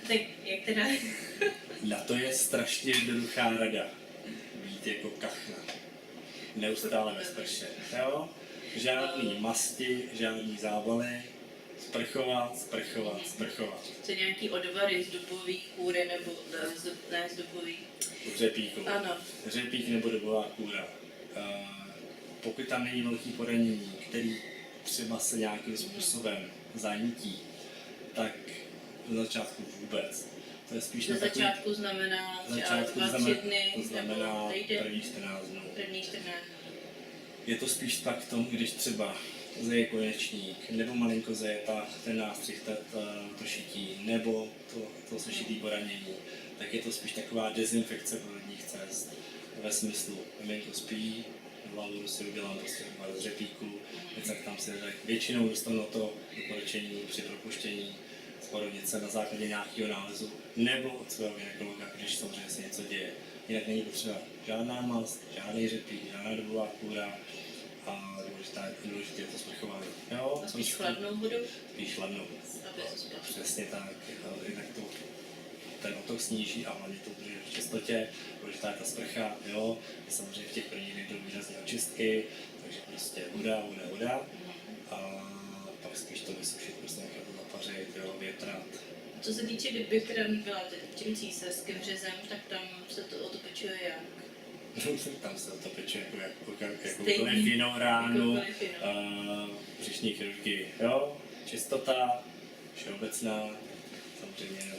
Tak jak teda? Na to je strašně jednoduchá rada. Být jako kachna. Neustále ve sprše. Jo? Žádný masti, žádný zábaly. Sprchovat. Co nějaký odvary z dubový kůry nebo ne z dubový? Řepíku. Ano. Řepík nebo dubová kůra. Pokud tam není velký poranění, který třeba se nějakým způsobem zanítí, tak na začátku vůbec. To je spíš Na na takový... začátku znamená třeba 2-3 dny, to znamená nebo první 14 dnů. První 14. Je to spíš tak v tom, když třeba zeje konečník, nebo malinko zeje ten nástřih, to šití, nebo to sešitý poranění, tak je to spíš taková dezinfekce porodních cest. Ve smyslu, miminko spí, hlavu si udělám prostě z řepíku, tak tam se většinou dostanu to doporučení při propuštění z porodnice na základě nějakého nálezu, nebo od svého gynekologa, když samozřejmě se něco děje. Jinak není potřeba žádná mast, žádný řepík, žádná dobová kůra a důležité je to sprchování. Jo, a spíš chladnou vodu? Spíš chladnou. Přesně tak, jinak to ten otok sníží a hlavně to bude v čistotě, důležitá je ta sprcha, jo, samozřejmě v těch prvních dnech jdou výrazně očistky, takže prostě voda a pak spíš to vysušit, prostě nechat to zapařit, jo, větrat. Co se týče, kdyby teda byla tím císařským řezem, tak tam se to otopečuje jak? Tam se to peče jakoukoliv jinou ránu, břišní chirurgii, jo, čistota, všeobecná, samozřejmě